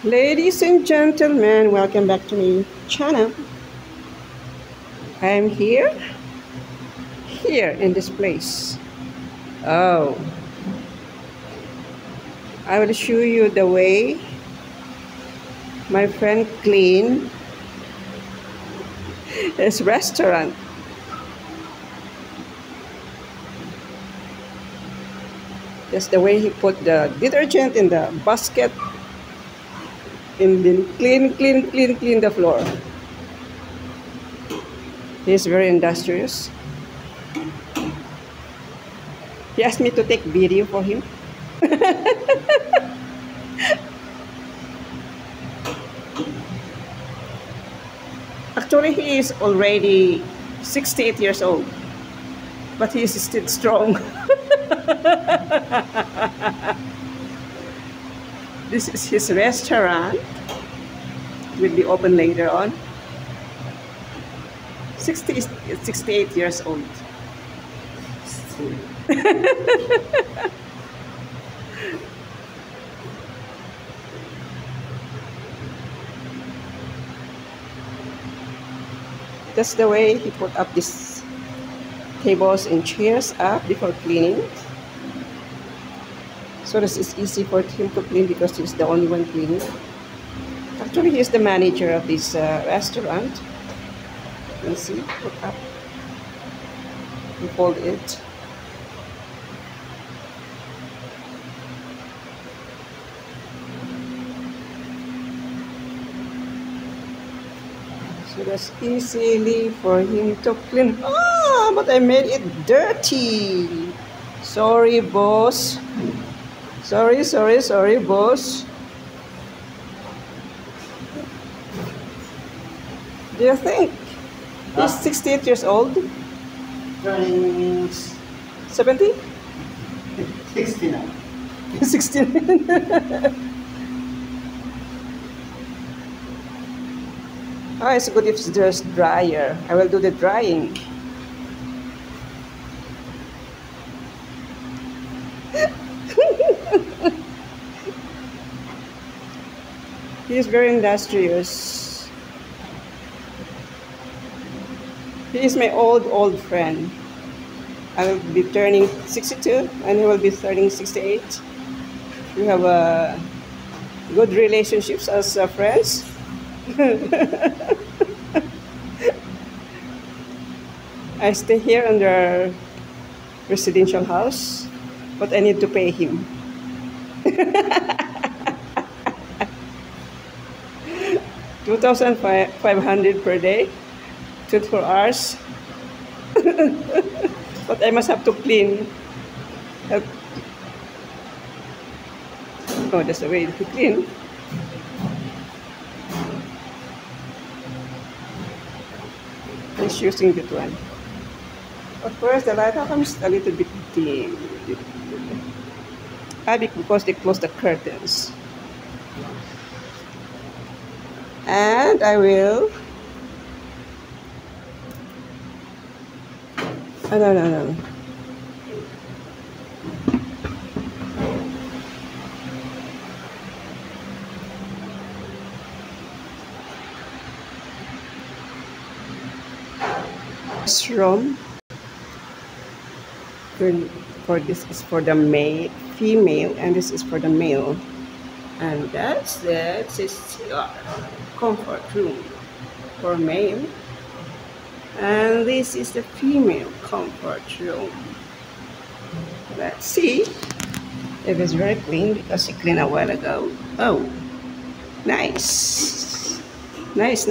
Ladies and gentlemen, welcome back to my channel. I'm here in this place. Oh, I will show you the way my friend clean his restaurant. That's the way he put the detergent in the basket and then clean the floor. He's very industrious. He asked me to take video for him. Actually, he is already 68 years old, but he is still strong. This is his restaurant. It will be open later on. 68 years old. That's the way he put up these tables and chairs up before cleaning. So this is easy for him to clean because he's the only one cleaning. Actually, he's the manager of this restaurant. You can see, put up. We fold it. So that's easily for him to clean. Ah, but I made it dirty. Sorry, boss. Sorry, boss. Do you think he's 68 years old? Turning 70? 69. 69. Oh, it's good if there's dryer. I will do the drying. He is very industrious. He is my old friend. I will be turning 62 and he will be turning 68. We have good relationships as friends. I stay here under residential house, but I need to pay him. 2,500 per day, 24 hours. But I must have to clean. Oh, that's the way to clean. He's using that one. Of course, the light comes a little bit dim. Because they close the curtains. And I will. Oh, no. This room. For this is for the female, and this is for the male. And that's your comfort room for male. And this is the female comfort room. Let's see if it's very clean because it cleaned a while ago. Oh, nice. Nice.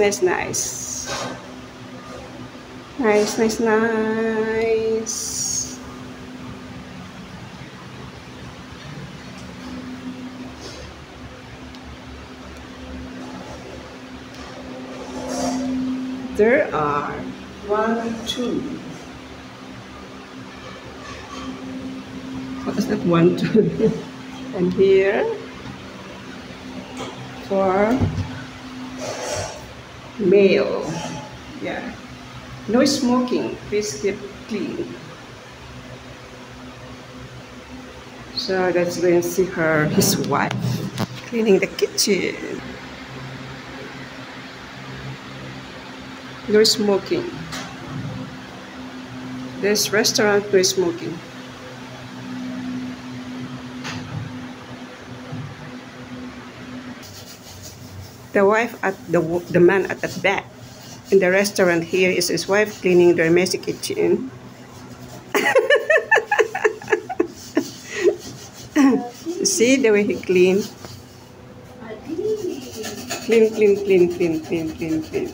There are 1, 2. What is that? 1, 2. And here for male. Yeah. No smoking. Please keep clean. So let's go and see his wife. cleaning the kitchen. No smoking. This restaurant, no smoking. The wife at the man at the back in the restaurant here is his wife cleaning the messy kitchen. See the way he clean? Clean, clean, clean, clean, clean, clean, clean.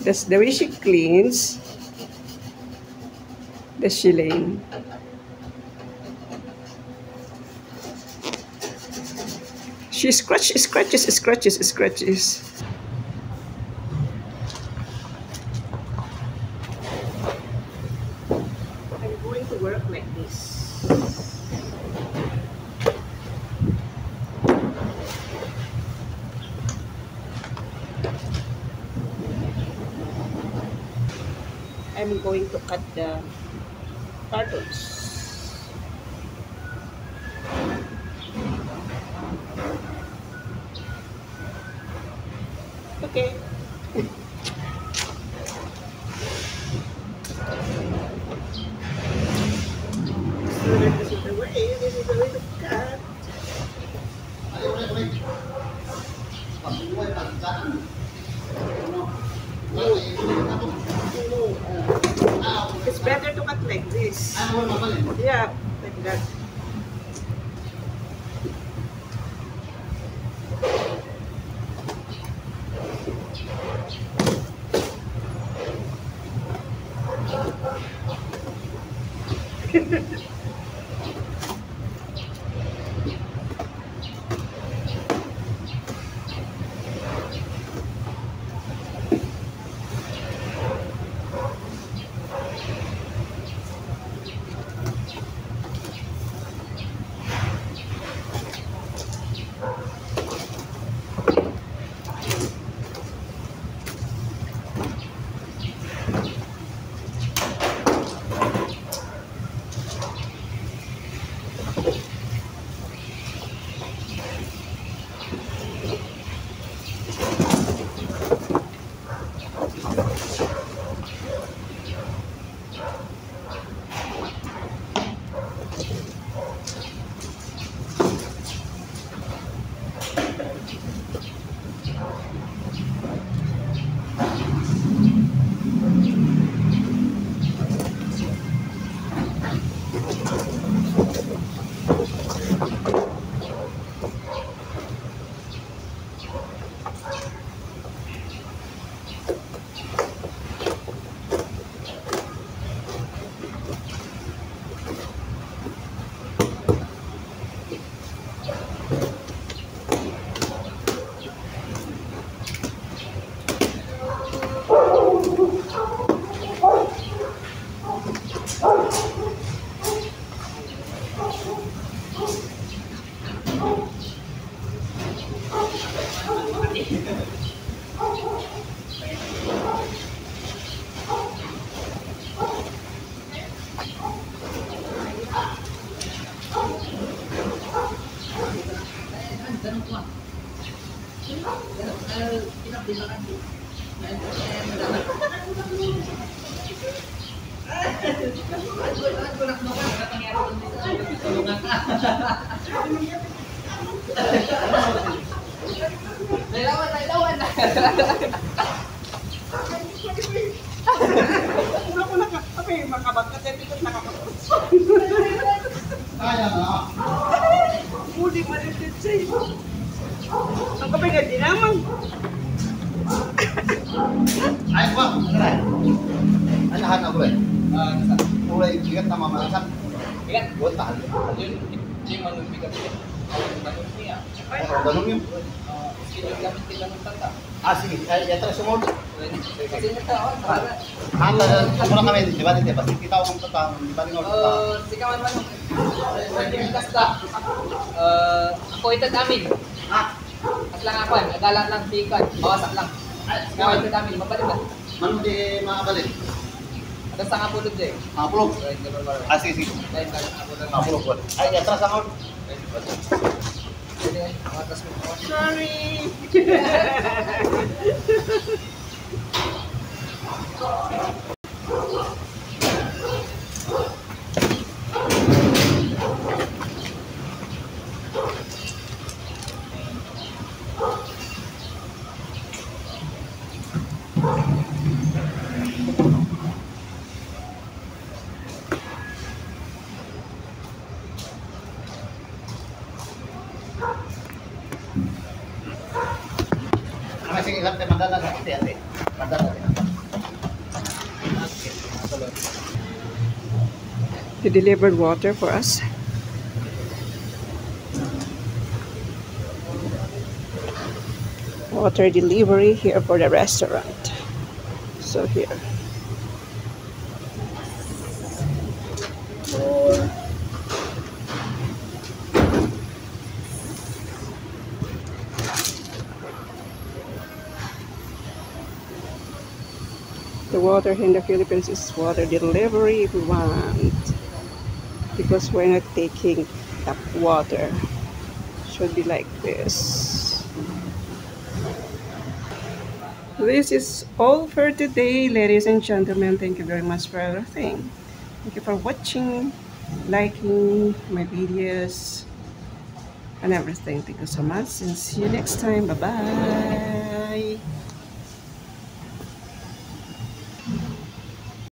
That's the way she cleans the shilling. She scratches, scratches, scratches, scratches. I'm going to work like this. I'm going to cut the cartons. Okay. So this is the way. This is the way to cut. It's better to cut like this. Yeah, like that. Ang kapag hindi naman. Ay, wag. Ano lahat na kulay? Kulay bigat na mamalasan. Bigat? Buat tahan. Yun, hindi man yung bigat yun. Ganun niya. Ganun yun. Sino gamit nila ng tata? Ah, sige. Ay, yatra sumunod. Kasi nagtaon, para. Muna kami, di ba? Di ba? Kita ko ng tatang. Di ba? Sikaman man. Kasta. Ako itad amin. At lang ako, nagala lang tikan. Bawasak lang. Sikaman itad amin, mabalik ba? Mano di makabalik? At sa nga pulod eh. Ah, sige, sige. Lain ka nga pulod. Mapulog po. Ay, yatra sa ako. Atas mo. Sorry. Sige, lang tayo mandala sa ate. Mandala tayo. He delivered water for us. Water delivery here for the restaurant. So here. The water in the Philippines is water delivery if we want, because we're not taking tap water. Should be like this. This is all for today, ladies and gentlemen. Thank you very much for everything. Thank you for watching, liking my videos, and everything. Thank you so much, and see you next time. Bye bye.